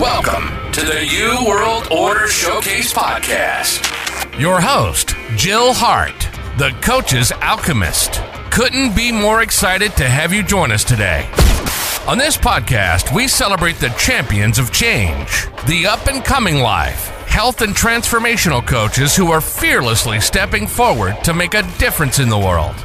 Welcome to the New World Order Showcase Podcast. Your host, Jill Hart, the Coach's Alchemist. Couldn't be more excited to have you join us today. On this podcast, we celebrate the champions of change, the up-and-coming life, health and transformational coaches who are fearlessly stepping forward to make a difference in the world.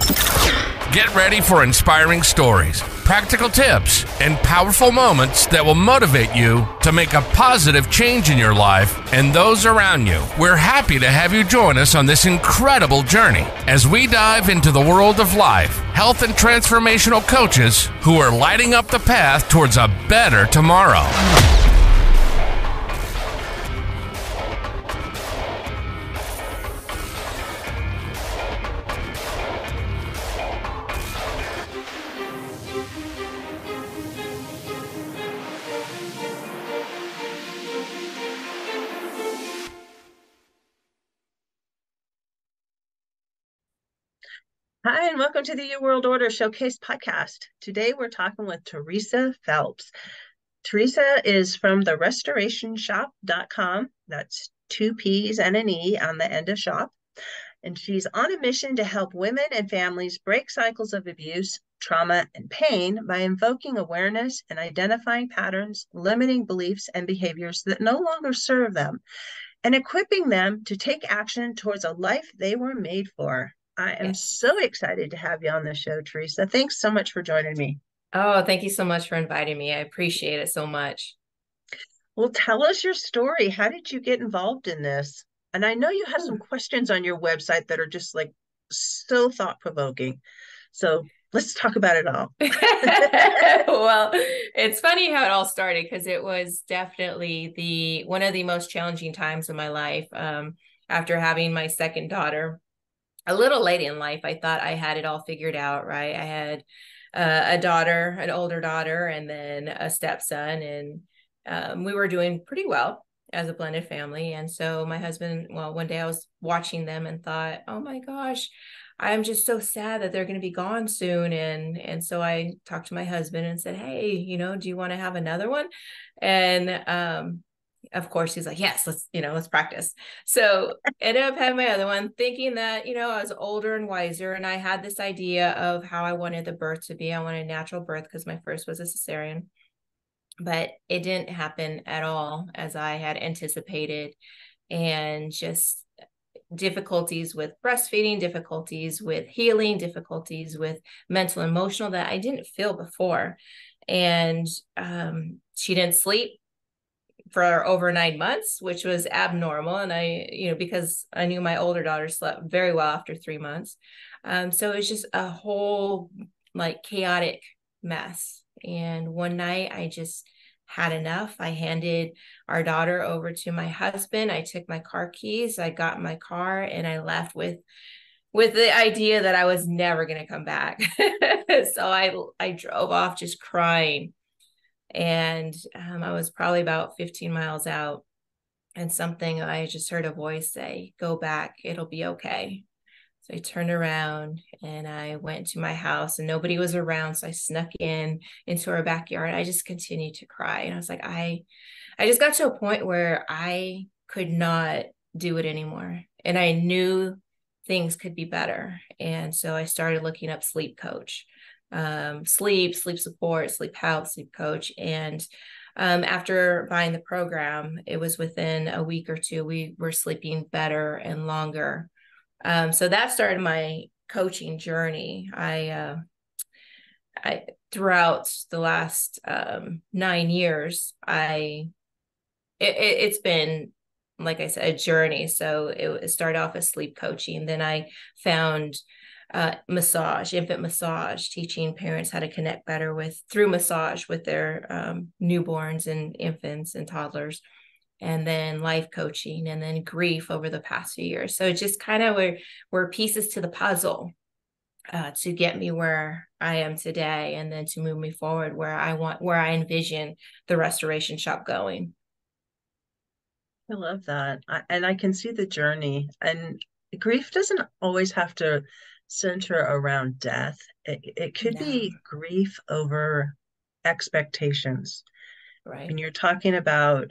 Get ready for inspiring stories, practical tips, and powerful moments that will motivate you to make a positive change in your life and those around you. We're happy to have you join us on this incredible journey as we dive into the world of life, health, and transformational coaches who are lighting up the path towards a better tomorrow. Hi, and welcome to the New World Order Showcase Podcast. Today, we're talking with Teresa Phelps. Teresa is from the restorationshop.com. That's 2 P's and an E on the end of shop. And she's on a mission to help women and families break cycles of abuse, trauma, and pain by invoking awareness and identifying patterns, limiting beliefs and behaviors that no longer serve them, and equipping them to take action towards a life they were made for. I am so excited to have you on the show, Teresa. Thanks so much for joining me. Oh, thank you so much for inviting me. I appreciate it so much. Well, tell us your story. How did you get involved in this? And I know you have some questions on your website that are just like so thought-provoking. So let's talk about it all. Well, it's funny how it all started because it was definitely one of the most challenging times of my life. After having my second daughter, a little late in life, I thought I had it all figured out, right? I had a daughter, an older daughter, and then a stepson, and we were doing pretty well as a blended family. And so my husband, one day I was watching them and thought, oh my gosh, I'm just so sad that they're going to be gone soon. And so I talked to my husband and said, hey, do you want to have another one? And of course, he's like, yes, let's practice. So ended up having my other one, thinking that, I was older and wiser. And I had this idea of how I wanted the birth to be. I wanted a natural birth because my first was a cesarean, but it didn't happen at all as I had anticipated. And just difficulties with breastfeeding, difficulties with healing, difficulties with mental, emotional that I didn't feel before. And she didn't sleep for over 9 months, which was abnormal. And I, because I knew my older daughter slept very well after 3 months. So it was just a whole chaotic mess. And one night I just had enough. I handed our daughter over to my husband. I took my car keys, I got in my car, and I left with the idea that I was never going to come back. So I drove off just crying. And I was probably about 15 miles out, and I just heard a voice say, go back, it'll be okay. So I turned around and I went to my house, and nobody was around. So I snuck into our backyard. I just continued to cry. And I was like, I just got to a point where I could not do it anymore. And I knew things could be better. And so I started looking up sleep coach. Sleep support, sleep health, sleep coach. And after buying the program, it was within a week or two, we were sleeping better and longer. So that started my coaching journey. I throughout the last 9 years, it's been, like I said, a journey. So it started off as sleep coaching. Then I found infant massage, teaching parents how to connect better through massage with their newborns and infants and toddlers, and then life coaching, and then grief over the past few years. So it just kind of were pieces to the puzzle to get me where I am today, and then to move me forward where I envision the restoration shop going. I love that. And I can see the journey. And grief doesn't always have to center around death. It could be grief over expectations. and you're talking about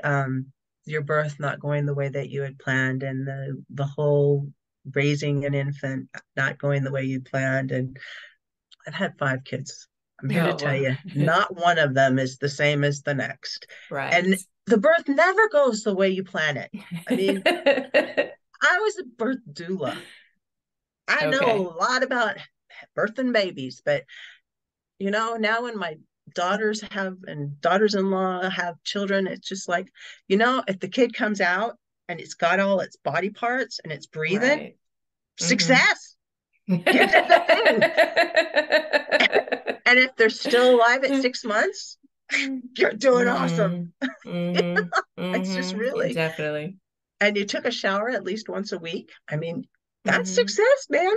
your birth not going the way that you had planned, and the whole raising an infant not going the way you planned. And I've had 5 kids. I'm here to tell you, not one of them is the same as the next. Right. And the birth never goes the way you plan it. I mean, I was a birth doula. I know a lot about birthing babies, but now when my daughters-in-law have children, it's just like, if the kid comes out and it's got all its body parts and it's breathing, success. Here's the thing. And if they're still alive at 6 months, you're doing awesome. It's just really definitely. And you took a shower at least once a week. I mean, that's success, man.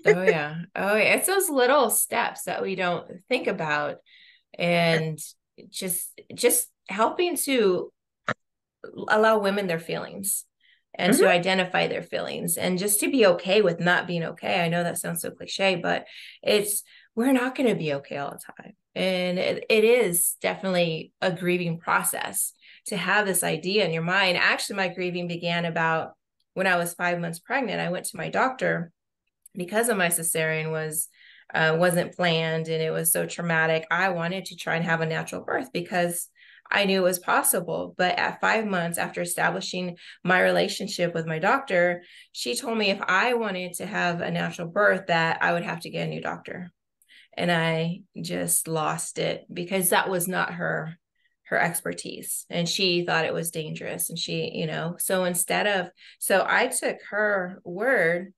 Oh yeah. It's those little steps that we don't think about, and just helping to allow women their feelings and to identify their feelings, and just to be okay with not being okay. I know that sounds so cliche, but we're not going to be okay all the time. And it is definitely a grieving process to have this idea in your mind. Actually, my grieving began about when I was 5 months pregnant. I went to my doctor because of my cesarean wasn't planned and it was so traumatic. I wanted to try and have a natural birth because I knew it was possible. But at 5 months after establishing my relationship with my doctor, she told me if I wanted to have a natural birth, that I would have to get a new doctor. And I just lost it because that was not her expertise. And she thought it was dangerous. And so I took her word.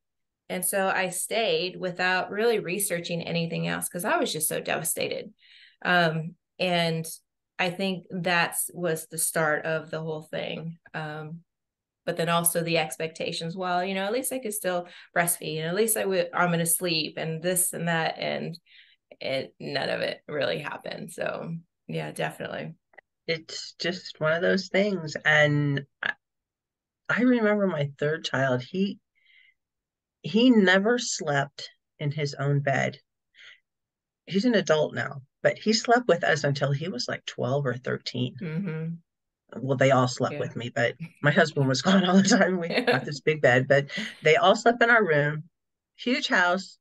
And so I stayed without really researching anything else because I was just so devastated. And I think that was the start of the whole thing. But then also the expectations, well, at least I could still breastfeed, and at least I'm going to sleep and this and that. And none of it really happened. So yeah, definitely. It's just one of those things. And I remember my third child, he never slept in his own bed. He's an adult now, but he slept with us until he was like 12 or 13. Well, they all slept with me, but my husband was gone all the time. We got this big bed, but they all slept in our room. Huge house.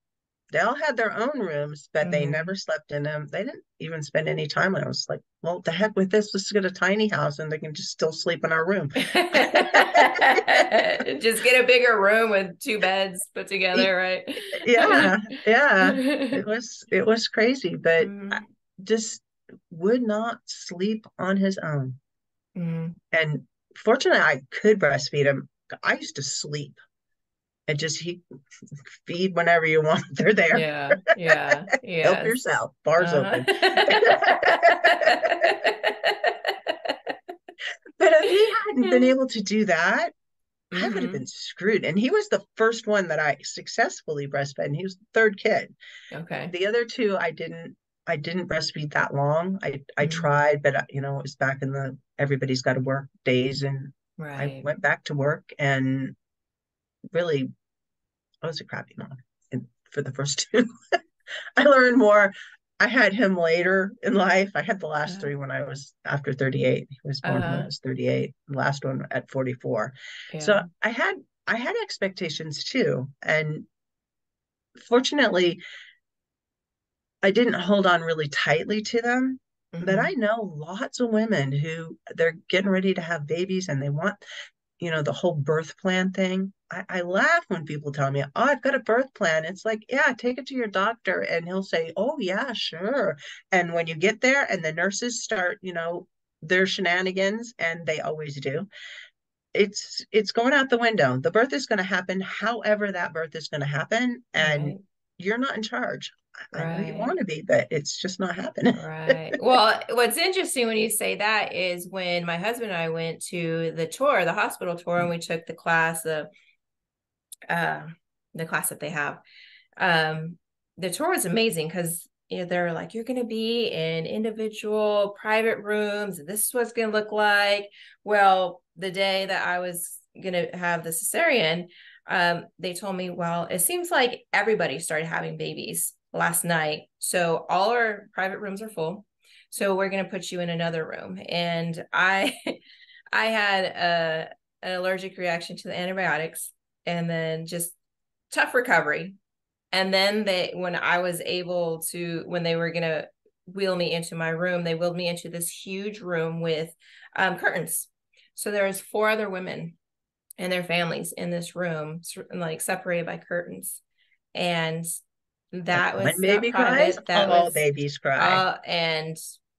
They all had their own rooms, but they never slept in them. They didn't even spend any time. And I was like, well, the heck with this. Let's get a tiny house and they can just still sleep in our room. Just get a bigger room with 2 beds put together, right? Yeah. It was crazy, but I just would not sleep on his own. And fortunately, I could breastfeed him. I used to sleep. And just feed whenever you want. They're there. Yeah. Help yourself. Bars open. But if he hadn't been able to do that, I would have been screwed. And he was the first one that I successfully breastfed. And he was the third kid. Okay. The other 2, I didn't breastfeed that long. I tried, but it was back in everybody's got to work days, and I went back to work and really, I was a crappy mom for the first 2. I learned more. I had him later in life. I had the last 3 when I was after 38. He was born when I was 38. The last one at 44. So I had expectations too. And fortunately, I didn't hold on really tightly to them. But I know lots of women who they're getting ready to have babies and they want the whole birth plan thing. I laugh when people tell me, oh, I've got a birth plan. It's like, yeah, take it to your doctor and he'll say, oh, yeah, sure. And when you get there and the nurses start, their shenanigans, and they always do, it's going out the window. The birth is going to happen however that birth is going to happen. And you're not in charge. I know you want to be, but it's just not happening. Right. Well, what's interesting when you say that is when my husband and I went to the hospital tour, and we took the class that they have. The tour was amazing because they're like, you're going to be in individual private rooms, and this is what it's going to look like. Well, the day that I was going to have the cesarean, they told me, well, it seems like everybody started having babies last night, so all our private rooms are full. so we're going to put you in another room. And I I had an allergic reaction to the antibiotics, and then just tough recovery. And then when I was able to, when they were going to wheel me into my room, they wheeled me into this huge room with curtains. So there was 4 other women and their families in this room, like separated by curtains. And that When was baby not cries, private. That all was, babies cry. and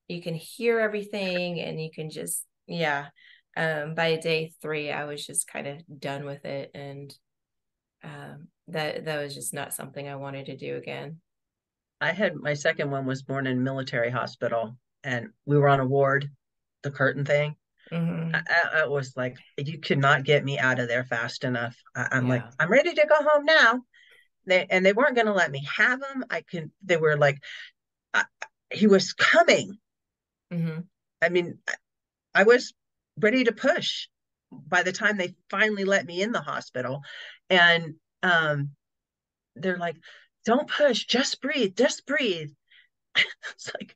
you can hear everything, and you can just, yeah. By day 3, I was just kind of done with it. And that was just not something I wanted to do again. I had my second one was born in a military hospital, and we were on a ward, the curtain thing. Mm-hmm. I was like, you could not get me out of there fast enough. I'm like, Yeah. I'm ready to go home now. They weren't going to let me have him. They were like, I, he was coming. Mm-hmm. I mean, I was ready to push by the time they finally let me in the hospital. And they're like, don't push, just breathe, just breathe. It's like,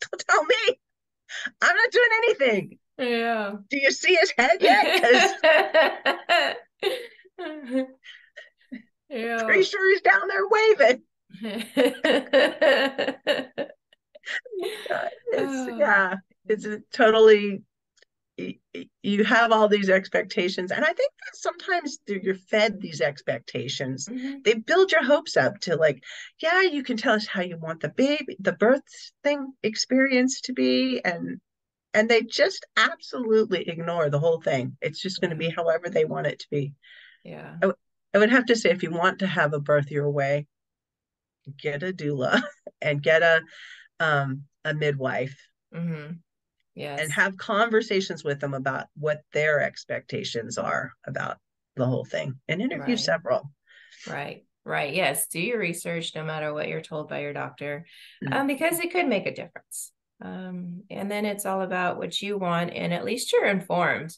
don't tell me. I'm not doing anything. Yeah. Do you see his head yet? Because I'm pretty Yeah. sure he's down there waving. Oh. Yeah, it's a totally, you have all these expectations. And I think that sometimes you're fed these expectations. Mm-hmm. They build your hopes up to like, yeah, you can tell us how you want the birth thing experience to be. And they just absolutely ignore the whole thing. It's just going to be Yeah. however they want it to be. Yeah. I would have to say, if you want to have a birth your way, get a doula and get a midwife Mm-hmm. and Yes. have conversations with them about what their expectations are about the whole thing and interview Right. several. Right. Right. Yes. Do your research no matter what you're told by your doctor, Mm. because it could make a difference. And then it's all about what you want, and at least you're informed.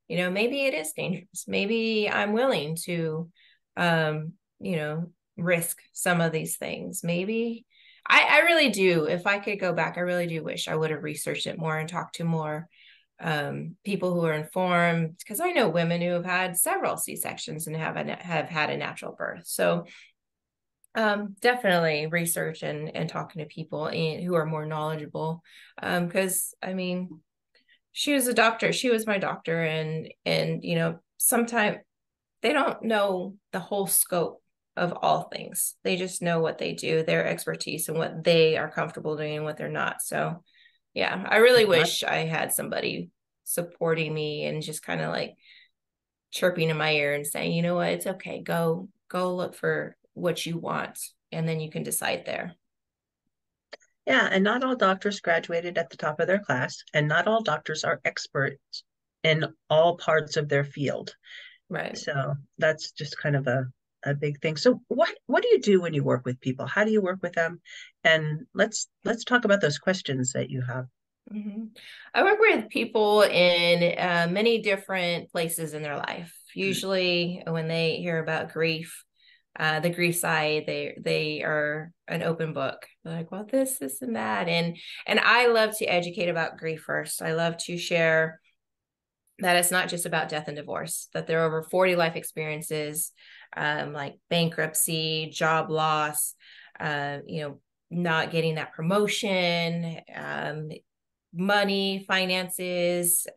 Maybe it is dangerous. Maybe I'm willing to, um, risk some of these things. Maybe I really do. If I could go back, I really do wish I would have researched it more and talked to more people who are informed, because I know women who have had several C-sections and have had a natural birth. So definitely research and talking to people who are more knowledgeable. Because I mean, she was a doctor. She was my doctor, and sometimes they don't know the whole scope of all things. They just know what they do, their expertise, and what they are comfortable doing and what they're not. So yeah, I really Not, wish I had somebody supporting me and just kind of like chirping in my ear and saying, you know what, it's okay. Go look for what you want, and then you can decide there. yeah, and not all doctors graduated at the top of their class, and not all doctors are experts in all parts of their field. Right. So that's just kind of a big thing. So what do you do when you work with people? How do you work with them? And let's talk about those questions that you have. Mm-hmm. I work with people in many different places in their life. Usually, when they hear about grief, the grief side, they are an open book. They're like, well, this, and that, and I love to educate about grief first. I love to share that it's not just about death and divorce. That there are over 40 life experiences, like bankruptcy, job loss, not getting that promotion, money, finances,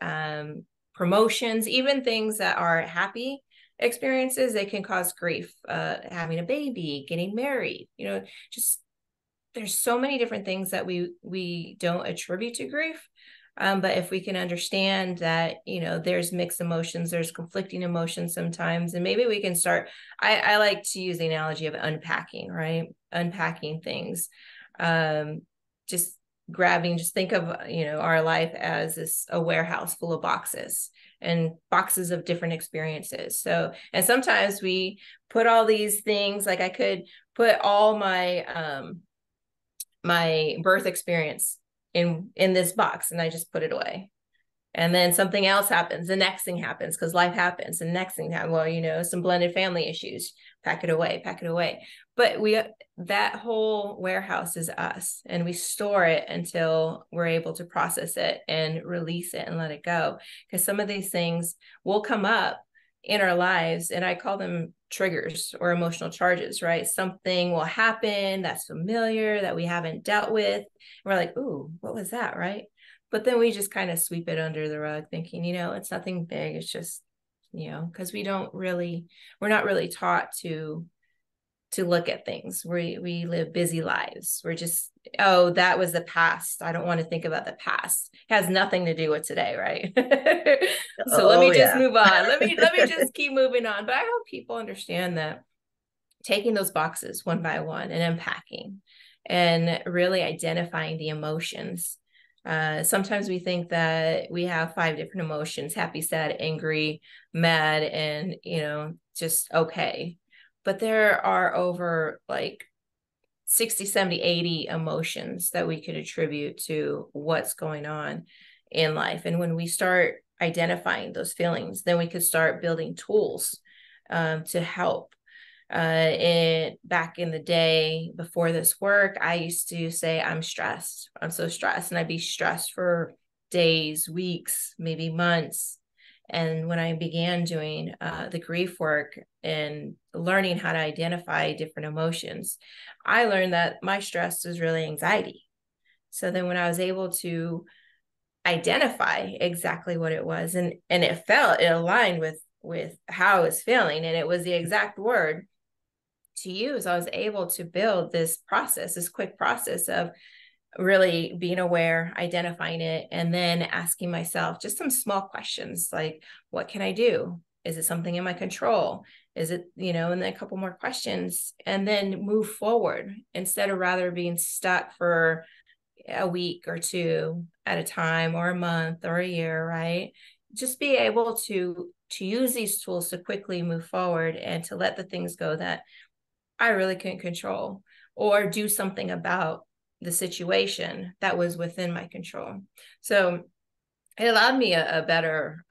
promotions, even things that are happy experiences. They can cause grief, having a baby, getting married, just there's so many different things that we don't attribute to grief. But if we can understand that, there's mixed emotions, there's conflicting emotions sometimes, and maybe we can start, I like to use the analogy of unpacking, right? Unpacking things. Just think of, our life as a warehouse full of boxes and boxes of different experiences. So, and sometimes we put all these things, like I could put all my birth experience in this box, and I just put it away. And then something else happens, the next thing happens, because life happens, and the next thing happens, well, some blended family issues, pack it away. But that whole warehouse is us, and we store it until we're able to process it and release it and let it go. Because some of these things will come up in our lives, and I call them triggers or emotional charges, right? Something will happen that's familiar that we haven't dealt with. And we're like, ooh, what was that, right? But then we just kind of sweep it under the rug thinking, it's nothing big. It's just, because we're not really taught to look at things. We live busy lives. We're just, oh, that was the past. I don't want to think about the past. It has nothing to do with today, right? So let me just move on. Let me just keep moving on. But I hope people understand that taking those boxes one by one and unpacking and really identifying the emotions. Sometimes we think that we have 5 different emotions: happy, sad, angry, mad, and just okay. But there are over like 60, 70, 80 emotions that we could attribute to what's going on in life. And when we start identifying those feelings, then we could start building tools to help. Back in the day before this work, I used to say, I'm stressed. I'm so stressed. And I'd be stressed for days, weeks, maybe months. And when I began doing the grief work and learning how to identify different emotions, I learned that my stress was really anxiety. So then when I was able to identify exactly what it was, and it aligned with how I was feeling, and it was the exact word to use, I was able to build this quick process of really being aware, identifying it, and then asking myself just some small questions like, what can I do? Is it something in my control? Is it, and then a couple more questions, and then move forward instead of rather being stuck for a week or 2 at a time, or a month or a year, right? Just be able to use these tools to quickly move forward and to let the things go that I really couldn't control, or do something about the situation that was within my control. So it allowed me a better,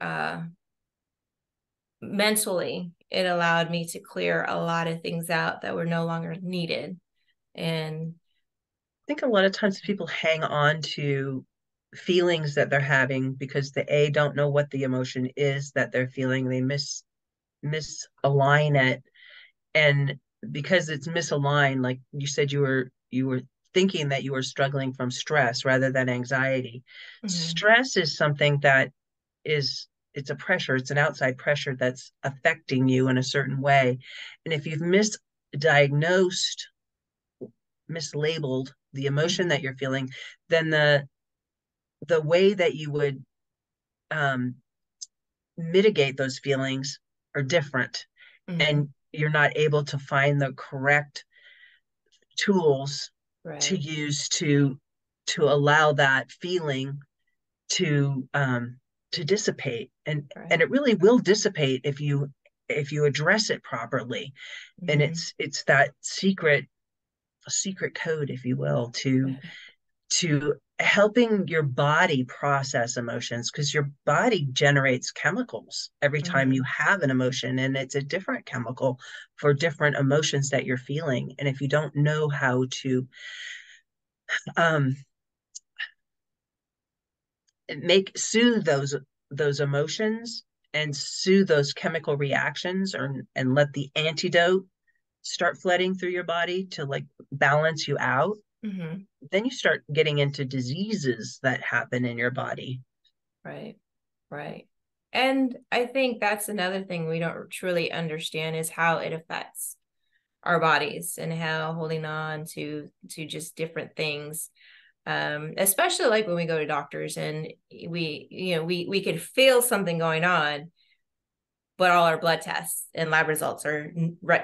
mentally, it allowed me to clear a lot of things out that were no longer needed. And I think a lot of times people hang on to feelings that they're having because they don't know what the emotion is that they're feeling. They misalign it, and because it's misaligned, like you said, you were thinking that you were struggling from stress rather than anxiety. Stress is something that it's a pressure, it's an outside pressure that's affecting you in a certain way. And if you've misdiagnosed, mislabeled the emotion that you're feeling, then the way that you would mitigate those feelings are different. And you're not able to find the correct tools to use to allow that feeling to dissipate, and it really will dissipate if you address it properly. And it's that secret code, if you will, to helping your body process emotions, because your body generates chemicals every time you have an emotion, and it's a different chemical for different emotions that you're feeling. And if you don't know how to soothe those emotions and soothe those chemical reactions, and let the antidote start flooding through your body to like balance you out, then you start getting into diseases that happen in your body. Right. And I think that's another thing we don't truly understand, is how it affects our bodies, and how holding on to just different things, especially like when we go to doctors and we could feel something going on, but all our blood tests and lab results are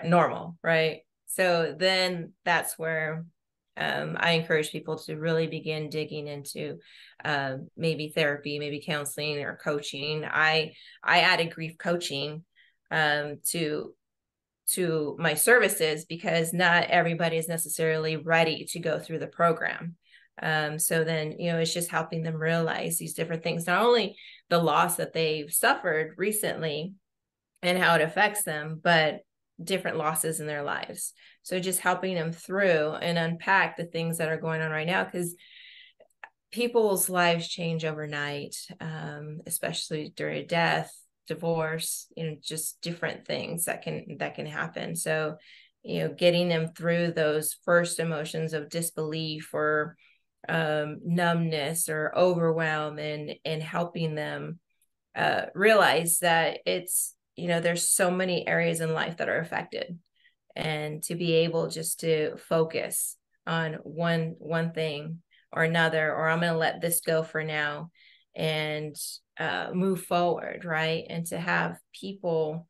normal, right? So then that's where I encourage people to really begin digging into maybe therapy, maybe counseling or coaching. I added grief coaching to my services, because not everybody is necessarily ready to go through the program. So then, it's just helping them realize these different things, not only the loss that they've suffered recently and how it affects them, but different losses in their lives. So just helping them through and unpack the things that are going on right now, because people's lives change overnight, especially during death, divorce, just different things that can happen. So, getting them through those first emotions of disbelief or numbness or overwhelm, and helping them realize that it's, there's so many areas in life that are affected, and to be able just to focus on one thing or another, or I'm going to let this go for now and move forward, right? And to have people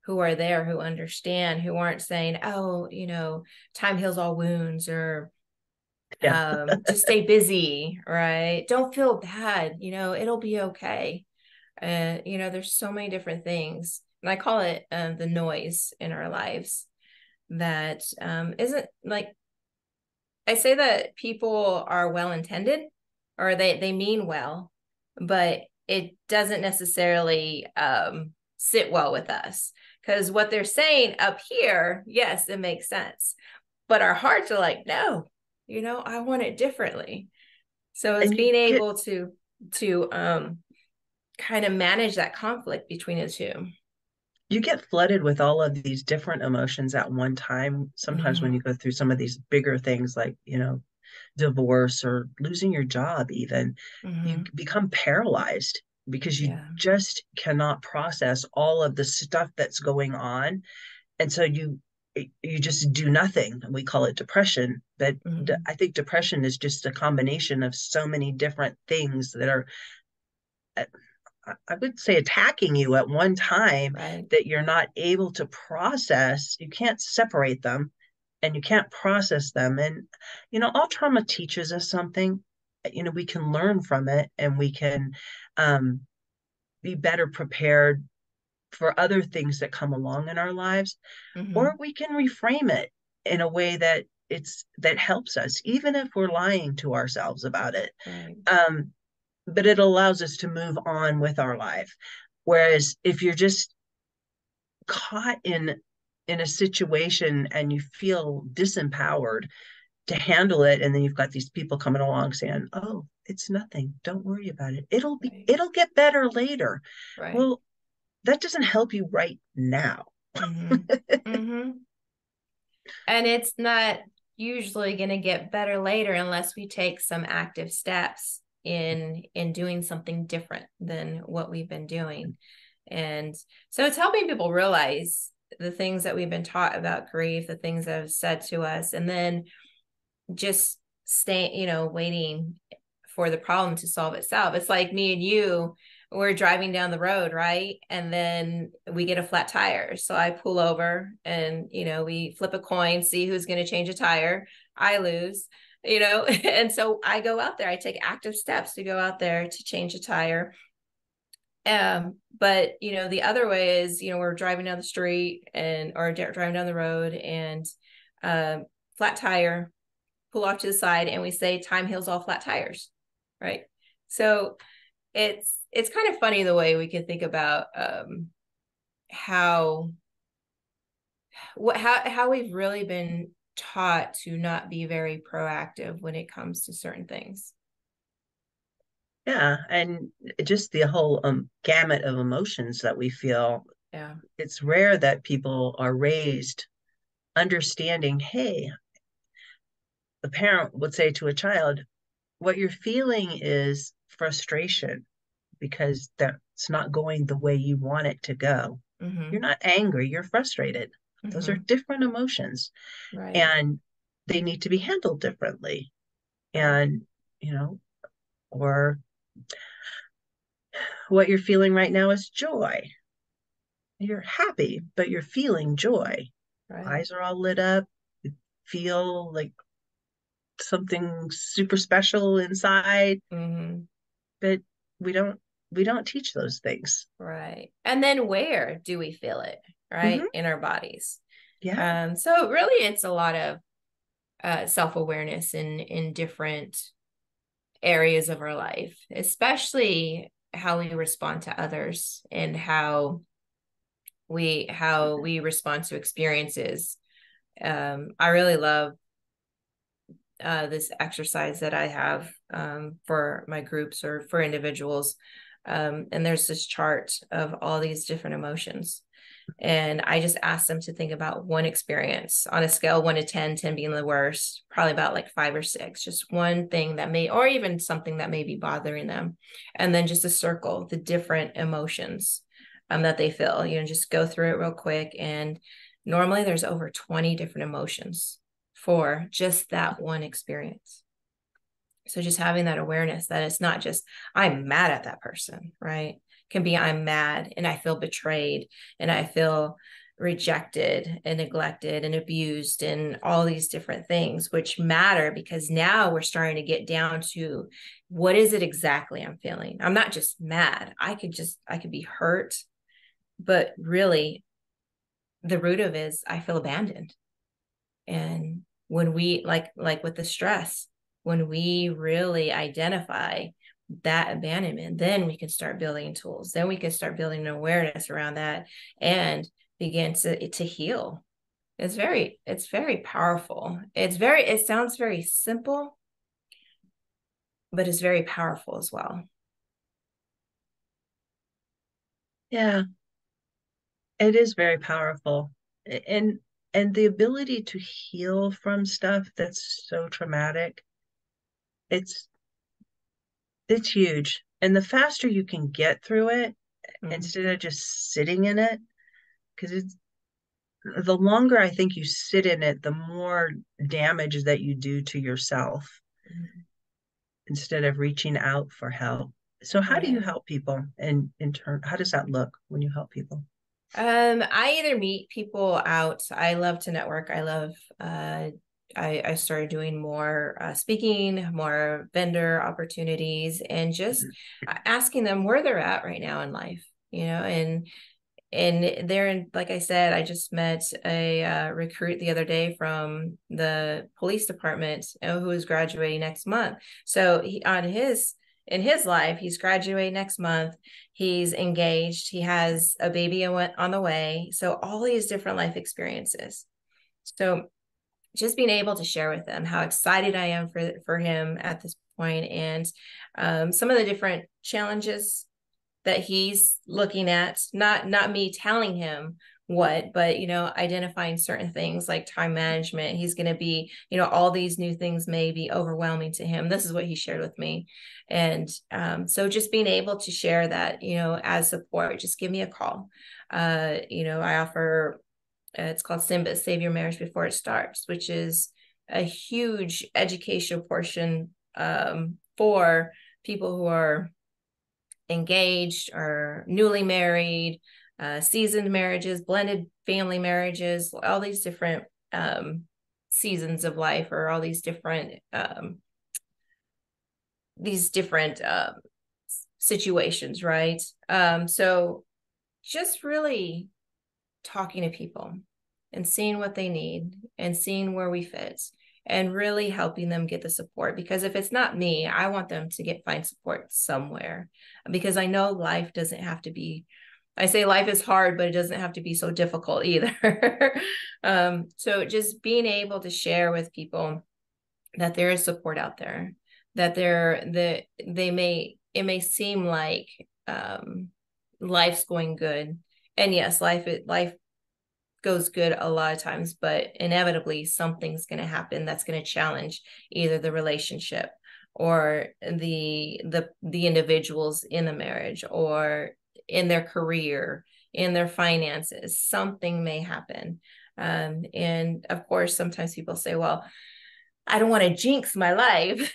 who are there, who understand, who aren't saying, oh, time heals all wounds, or just stay busy, right? Don't feel bad, it'll be okay. There's so many different things, and I call it the noise in our lives that isn't like, I say that people are well-intended, or they mean well, but it doesn't necessarily sit well with us, because what they're saying up here, yes, it makes sense, but our hearts are like, no, I want it differently. So it's being able to kind of manage that conflict between the two. You get flooded with all of these different emotions at one time. Sometimes when you go through some of these bigger things like, divorce or losing your job, even, you become paralyzed because you just cannot process all of the stuff that's going on. And so you just do nothing. We call it depression. But I think depression is just a combination of so many different things that are, I would say, attacking you at one time, right, that you're not able to process. You can't separate them, and you can't process them. And, all trauma teaches us something. We can learn from it, and we can be better prepared for other things that come along in our lives, or we can reframe it in a way that helps us, even if we're lying to ourselves about it. right. But it allows us to move on with our life. Whereas if you're just caught in a situation and you feel disempowered to handle it, and then you've got these people coming along saying, oh, it's nothing, don't worry about it, it'll get better later. Right. Well, that doesn't help you right now. And it's not usually going to get better later unless we take some active steps in doing something different than what we've been doing. And so it's helping people realize the things that we've been taught about grief, the things that have said to us, and then just stay, waiting for the problem to solve itself. It's like me and you, we're driving down the road, right? And then we get a flat tire. So I pull over and, we flip a coin, see who's going to change a tire. I lose, and so I go out there, I take active steps to go out there to change a tire. But the other way is, we're driving down the street or driving down the road, and flat tire, pull off to the side, and we say time heals all flat tires, right? So it's kind of funny the way we can think about how we've really been taught to not be very proactive when it comes to certain things. Yeah, and just the whole gamut of emotions that we feel. Yeah, it's rare that people are raised understanding, hey, a parent would say to a child, what you're feeling is frustration because that's not going the way you want it to go. You're not angry, you're frustrated. Those are different emotions, right, and they need to be handled differently. And, or what you're feeling right now is joy. You're happy, but you're feeling joy. right. Eyes are all lit up. You feel like something super special inside. But we don't teach those things. Right. And then where do we feel it, right? In our bodies. Yeah. So really it's a lot of self-awareness in different areas of our life, especially how we respond to others and how how we respond to experiences. I really love this exercise that I have for my groups or for individuals. And there's this chart of all these different emotions. And I just asked them to think about one experience on a scale 1 to 10, 10 being the worst, probably about like 5 or 6, just one thing that may, or even something that may be bothering them. And then just to circle the different emotions that they feel, just go through it real quick. And normally there's over 20 different emotions for just that one experience. So just having that awareness that it's not just, I'm mad at that person, right? It can be, I'm mad and I feel betrayed and I feel rejected and neglected and abused and all these different things, which matter because now we're starting to get down to what is it exactly I'm feeling? I'm not just mad. I could be hurt, but really the root of it is I feel abandoned. And when we like with the stress, when we really identify that abandonment, then we can start building tools. Then we can start building an awareness around that and begin to heal. It's very powerful. It sounds very simple, but it's very powerful as well. Yeah, it is very powerful. And the ability to heal from stuff that's so traumatic, it's huge. And the faster you can get through it, instead of just sitting in it, because the longer I think you sit in it, the more damage that you do to yourself instead of reaching out for help. So how do you help people? And in turn, how does that look when you help people? I either meet people out. I love to network. I started doing more speaking, more vendor opportunities, and just asking them where they're at right now in life, and they're in, like I said, I just met a recruit the other day from the police department who is graduating next month. So in his life, he's graduating next month. He's engaged. He has a baby on the way. So all these different life experiences. So just being able to share with them how excited I am for him at this point, and some of the different challenges that he's looking at, not me telling him what, but identifying certain things like time management. He's going to be, all these new things may be overwhelming to him. This is what he shared with me. And so just being able to share that, as support, just give me a call. I offer, it's called SIMBA, Save Your Marriage Before It Starts, which is a huge educational portion for people who are engaged or newly married, seasoned marriages, blended family marriages, all these different seasons of life, or all these different situations, right? So just really talking to people and seeing what they need and seeing where we fit and really helping them get the support. Because if it's not me, I want them to find support somewhere, because I know life doesn't have to be, I say life is hard, but it doesn't have to be so difficult either. So just being able to share with people that there is support out there, that it may seem like life's going good. And yes, life goes good a lot of times, but inevitably something's going to happen that's going to challenge either the relationship or the individuals in the marriage, or in their career, in their finances. Something may happen. And of course, sometimes people say, well, I don't want to jinx my life.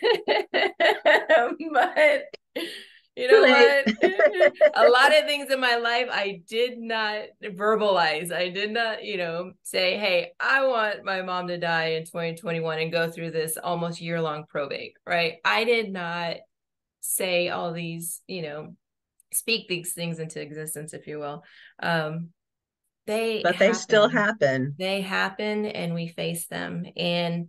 But you know what? A lot of things in my life I did not verbalize. I did not, say, hey, I want my mom to die in 2021 and go through this almost year-long probate, right? I did not say all these, speak these things into existence, if you will. They still happen. They happen, and we face them. And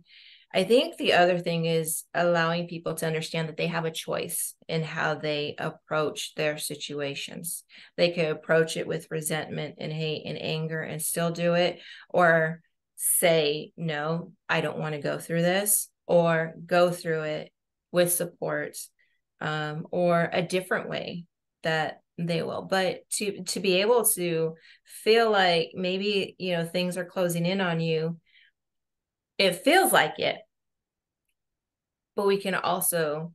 I think the other thing is allowing people to understand that they have a choice in how they approach their situations. They could approach it with resentment and hate and anger and still do it, or say, no, I don't want to go through this, or go through it with support, or a different way that they will. But to be able to feel like maybe, things are closing in on you, it feels like it, but we can also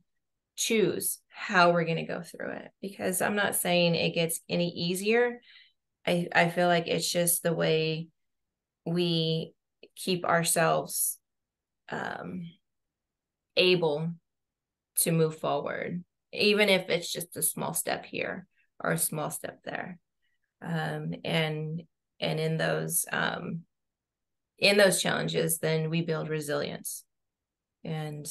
choose how we're going to go through it, because I'm not saying it gets any easier. I feel like it's just the way we keep ourselves able to move forward, even if it's just a small step here or a small step there. And in those challenges, then we build resilience. And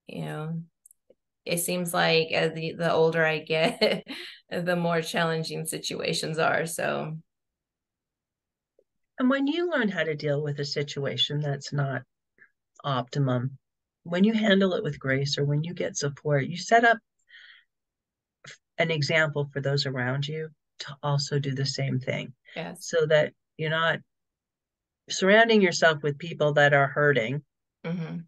it seems like as the older I get, the more challenging situations are. So, and when you learn how to deal with a situation that's not optimum, when you handle it with grace, or when you get support, you set up an example for those around you to also do the same thing. yes. So that you're not surrounding yourself with people that are hurting. Mm-hmm.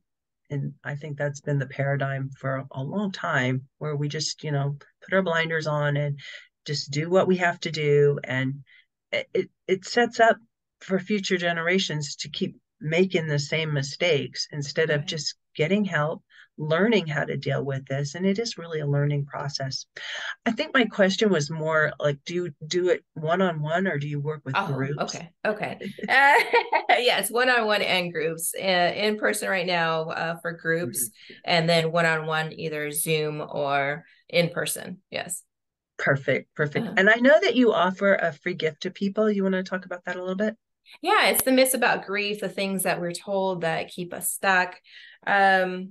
And I think that's been the paradigm for a long time, where we just, put our blinders on and just do what we have to do. And it sets up for future generations to keep making the same mistakes instead of just getting help, learning how to deal with this. And it is really a learning process. I think my question was more like, do you do it one-on-one, or do you work with groups? Okay. Yes, one-on-one and groups. In person right now, for groups, and then one-on-one, either Zoom or in person. Yes. Perfect. And I know that you offer a free gift to people. You want to talk about that a little bit? Yeah, it's the myths about grief, the things that we're told that keep us stuck. It's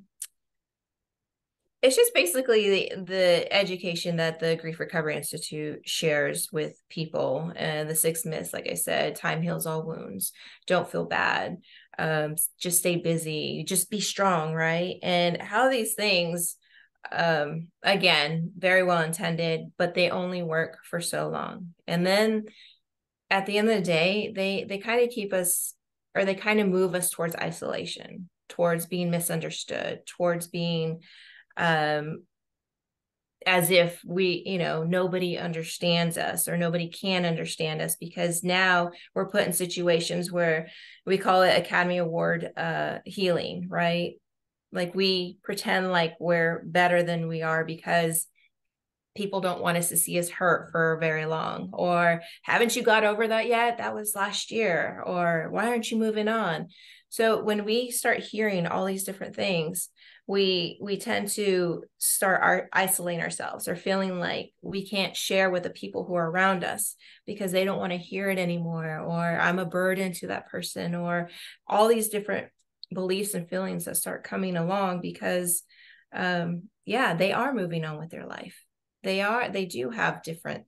just basically the education that the Grief Recovery Institute shares with people. And the 6 myths, like I said: time heals all wounds, don't feel bad, just stay busy, just be strong, right? And how these things, again, very well intended, but they only work for so long. And then at the end of the day, they kind of keep us, or they kind of move us towards isolation, towards being misunderstood, towards being as if nobody understands us, or nobody can understand us, because now we're put in situations where we call it Academy Award healing, right? Like we pretend like we're better than we are because people don't want us to see us hurt for very long, or haven't you got over that yet? That was last year. Or why aren't you moving on? So when we start hearing all these different things, we tend to start isolating ourselves, or feeling like we can't share with the people who are around us because they don't want to hear it anymore, or I'm a burden to that person, or all these different beliefs and feelings that start coming along because they are moving on with their life. They do have different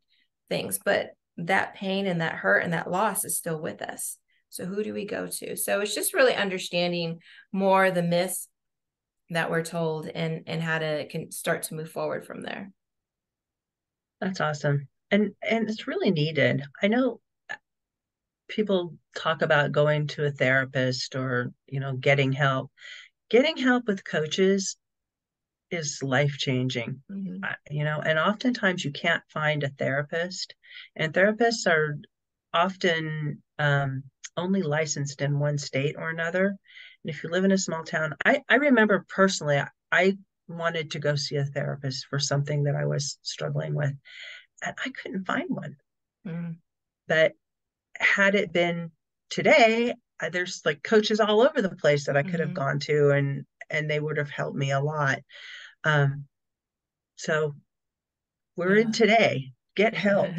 things, but that pain and that hurt and that loss is still with us. So who do we go to? So it's just really understanding more the myths that we're told, and how to can start to move forward from there. That's awesome. And it's really needed. I know people talk about going to a therapist, or, getting help. Getting help with coaches is life-changing. Mm-hmm. And oftentimes you can't find a therapist, and therapists are often only licensed in one state or another. And if you live in a small town, I remember personally, I wanted to go see a therapist for something that I was struggling with, and I couldn't find one. Mm-hmm. But had it been today, there's like coaches all over the place that I could have gone to, and they would have helped me a lot. So we're in today. Get help.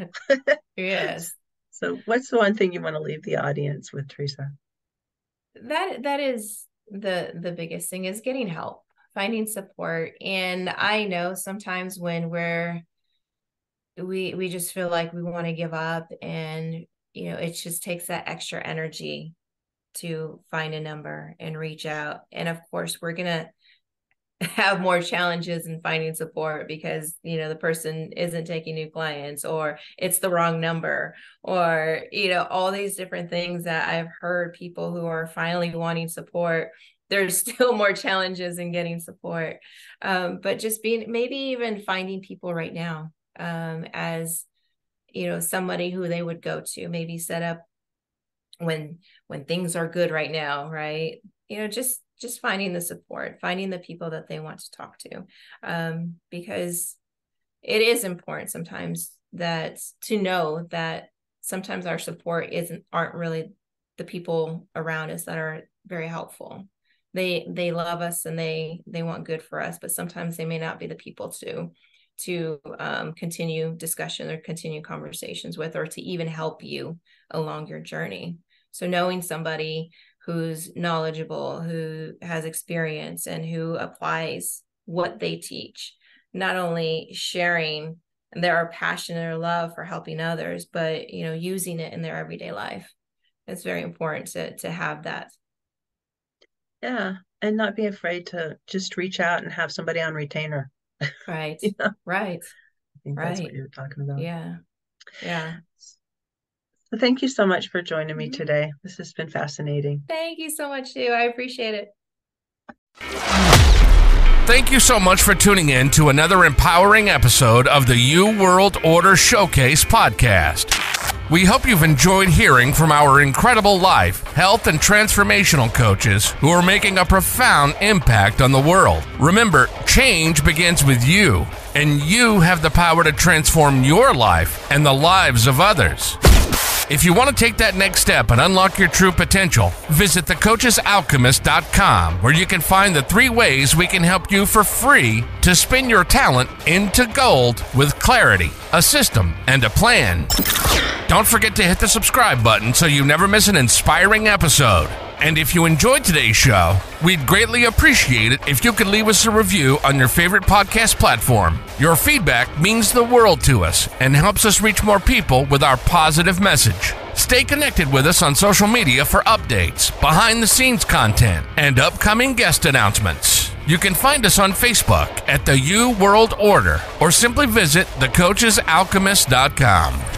Yes. So what's the one thing you want to leave the audience with, Teresa? That is the biggest thing, is getting help, finding support. And I know sometimes when we just feel like we want to give up, and it just takes that extra energy to find a number and reach out. And of course, we're going to have more challenges in finding support because, you know, the person isn't taking new clients, or it's the wrong number, or, you know, all these different things that I've heard people who are finally wanting support. There's still more challenges in getting support. But just maybe even finding people right now, as, you know, somebody who they would go to, maybe set up when things are good right now, right? You know, just finding the support, finding the people that they want to talk to, because it is important sometimes that to know that sometimes our support aren't really the people around us that are very helpful. They love us and they want good for us, but sometimes they may not be the people to continue discussion or continue conversations with, or to even help you along your journey. So knowing somebody who's knowledgeable, who has experience, and who applies what they teach, not only sharing their passion or love for helping others, but, you know, using it in their everyday life. It's very important to have that. Yeah. And not be afraid to just reach out and have somebody on retainer. Right. You know? Right. I think that's what you're talking about. Yeah. Yeah. So thank you so much for joining me today. This has been fascinating. Thank you so much, too. I appreciate it. Thank you so much for tuning in to another empowering episode of the You World Order Showcase podcast. We hope you've enjoyed hearing from our incredible life, health, and transformational coaches who are making a profound impact on the world. Remember, change begins with you, and you have the power to transform your life and the lives of others. If you want to take that next step and unlock your true potential, visit thecoachesalchemist.com, where you can find the 3 ways we can help you for free to spin your talent into gold with clarity, a system, and a plan. Don't forget to hit the subscribe button so you never miss an inspiring episode. And if you enjoyed today's show, we'd greatly appreciate it if you could leave us a review on your favorite podcast platform. Your feedback means the world to us and helps us reach more people with our positive message. Stay connected with us on social media for updates, behind-the-scenes content, and upcoming guest announcements. You can find us on Facebook at the You World Order, or simply visit thecoachesalchemist.com.